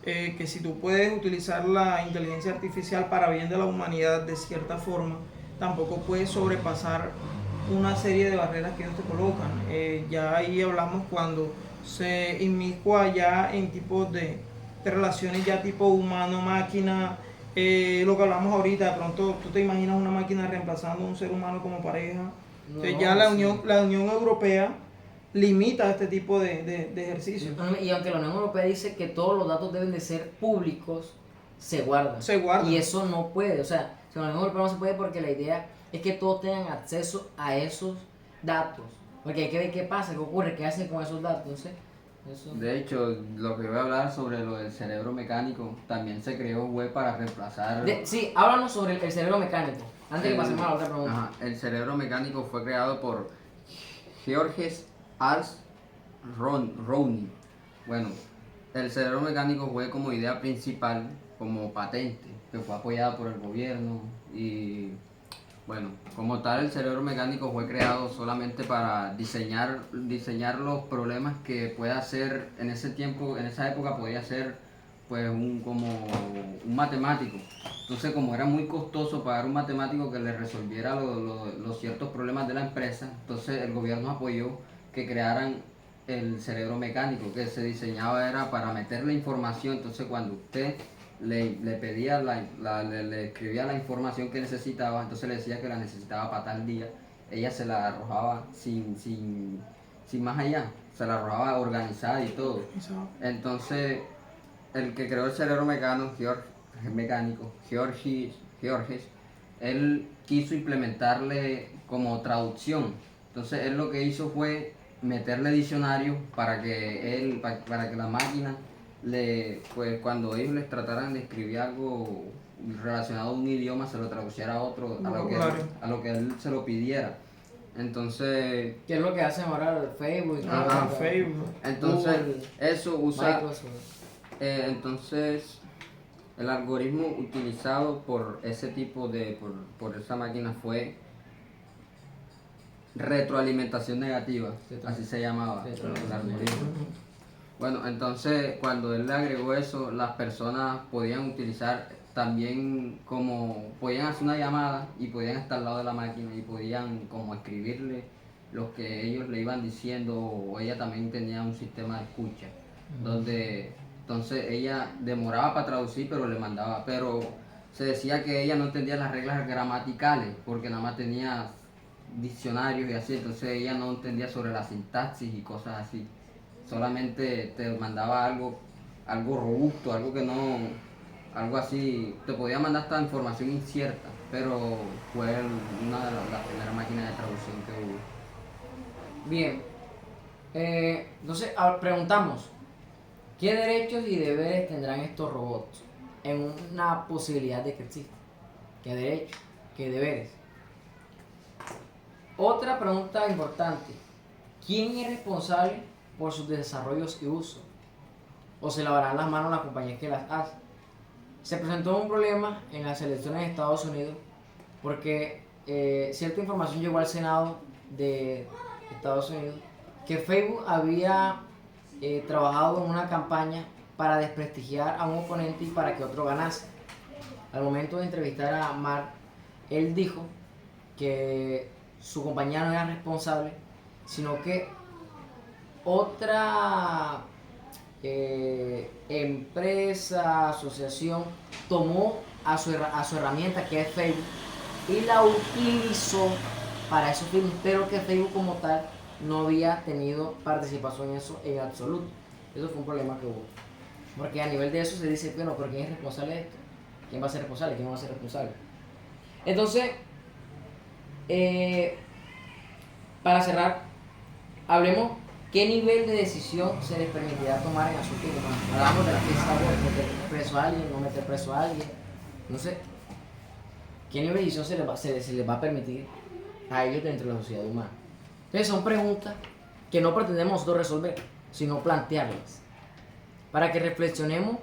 que si tú puedes utilizar la inteligencia artificial para bien de la humanidad de cierta forma, tampoco puedes sobrepasar una serie de barreras que ellos te colocan. Ya ahí hablamos cuando se inmiscua ya en tipos de relaciones ya tipo humano-máquina, lo que hablamos ahorita, de pronto tú te imaginas una máquina reemplazando a un ser humano como pareja. Entonces ya la sí. Unión Europea limita este tipo de ejercicios. Y aunque la Unión Europea dice que todos los datos deben de ser públicos, se guardan. Se guardan. Y eso no puede, o sea, la Unión Europea no se puede porque la idea es que todos tengan acceso a esos datos. Porque hay que ver qué pasa, qué ocurre, qué hacen con esos datos, no sé. Eso. De hecho, lo que voy a hablar sobre lo del cerebro mecánico, también se creó un web para reemplazar... Sí, háblanos sobre el cerebro mecánico. Antes de pasemos a la otra pregunta. Ajá, el cerebro mecánico fue creado por Georges Ars Rowney. Bueno, el cerebro mecánico fue como idea principal, como patente, que fue apoyada por el gobierno y bueno, como tal el cerebro mecánico fue creado solamente para diseñar los problemas que pueda hacer en ese tiempo, en esa época podía ser pues como un matemático. Entonces como era muy costoso pagar un matemático que le resolviera los ciertos problemas de la empresa, entonces el gobierno apoyó que crearan el cerebro mecánico, que se diseñaba era para meter la información. Entonces cuando usted le pedía, le escribía la información que necesitaba, entonces le decía que la necesitaba para tal día, ella se la arrojaba sin más allá, se la arrojaba organizada y todo. Entonces el que creó el cerebro mecánico, Georges, él quiso implementarle como traducción. Entonces él lo que hizo fue meterle diccionario para que la máquina pues cuando ellos les trataran de escribir algo relacionado a un idioma, se lo traduciera a otro, a lo que él se lo pidiera. Entonces, ¿qué es lo que hacen ahora el Facebook? Facebook. Entonces, Google, eso usa. Microsoft. Entonces, el algoritmo utilizado por ese por esa máquina fue retroalimentación negativa, así se llamaba el algoritmo. Bueno, entonces cuando él le agregó eso, las personas podían utilizar también podían hacer una llamada y podían estar al lado de la máquina y podían como escribirle lo que ellos le iban diciendo, o ella también tenía un sistema de escucha, donde entonces ella demoraba para traducir, pero le mandaba, pero se decía que ella no entendía las reglas gramaticales, porque nada más tenía diccionarios y así, entonces ella no entendía sobre la sintaxis y cosas así. Solamente te mandaba algo robusto, algo así, te podía mandar hasta información incierta, pero fue una de las primeras máquinas de traducción que hubo. Bien, entonces preguntamos, ¿qué derechos y deberes tendrán estos robots en una posibilidad de que existan? ¿Qué derechos? ¿Qué deberes? Otra pregunta importante, ¿quién es responsable por sus desarrollos y uso? ¿O se lavarán las manos las compañías que las hacen? Se presentó un problema en las elecciones de Estados Unidos porque cierta información llegó al Senado de Estados Unidos que Facebook había trabajado en una campaña para desprestigiar a un oponente y para que otro ganase. Al momento de entrevistar a Mark, él dijo que su compañía no era responsable, sino que otra empresa, asociación, tomó a su herramienta que es Facebook y la utilizó para esos fines, pero que Facebook como tal no había tenido participación en eso en absoluto. Eso fue un problema que hubo. Porque a nivel de eso se dice, bueno, pero ¿quién es responsable de esto? ¿Quién va a ser responsable? ¿Quién no va a ser responsable? Entonces, para cerrar, hablemos qué nivel de decisión se les permitirá tomar en asuntos humanos. Hablamos de la fiesta, meter preso a alguien, no meter preso a alguien. No sé, ¿qué nivel de decisión se les va a permitir a ellos dentro de la sociedad humana? Entonces son preguntas que no pretendemos nosotros resolver, sino plantearlas, para que reflexionemos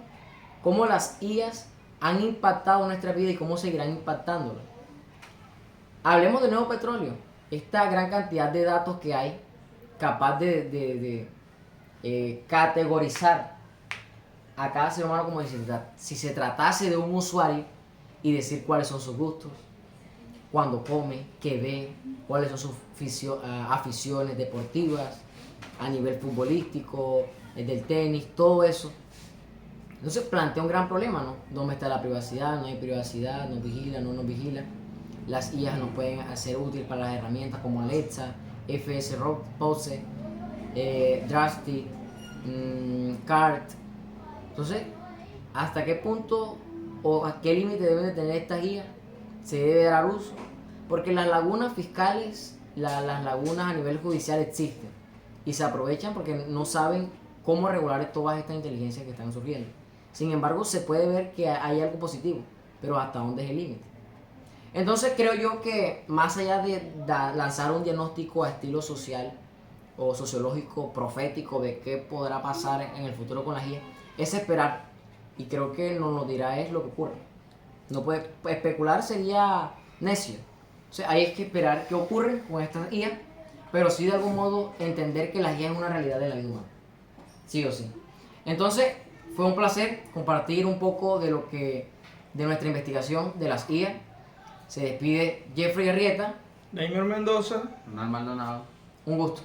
cómo las IAs han impactado nuestra vida y cómo seguirán impactándola. Hablemos de nuevo petróleo, esta gran cantidad de datos que hay, capaz de categorizar a cada ser humano como si se tratase de un usuario y decir cuáles son sus gustos, cuándo come, qué ve, cuáles son sus aficiones deportivas, a nivel futbolístico, del tenis, todo eso. Entonces plantea un gran problema, ¿no? ¿Dónde está la privacidad? No hay privacidad, nos vigila, no nos vigila. Las IAs nos pueden hacer útil para las herramientas como Alexa, FS Pose, Drastic, Cart. Entonces, ¿hasta qué punto o a qué límite deben de tener estas IAs? ¿Se debe dar uso? Porque las lagunas fiscales, las lagunas a nivel judicial existen y se aprovechan porque no saben cómo regular todas estas inteligencias que están surgiendo. Sin embargo, se puede ver que hay algo positivo, pero ¿hasta dónde es el límite? Entonces creo yo que más allá de lanzar un diagnóstico a estilo social o sociológico, profético de qué podrá pasar en el futuro con las IA, es esperar. Y creo que nos lo dirá es lo que ocurre. No puede especular, sería necio. O sea, hay que esperar qué ocurre con estas IA, pero sí de algún modo entender que las IA es una realidad de la vida humana. Sí o sí. Entonces, fue un placer compartir un poco de nuestra investigación de las IA. Se despide Jeffrey Arrieta. Neymer Mendoza. Ronald Maldonado. Un gusto.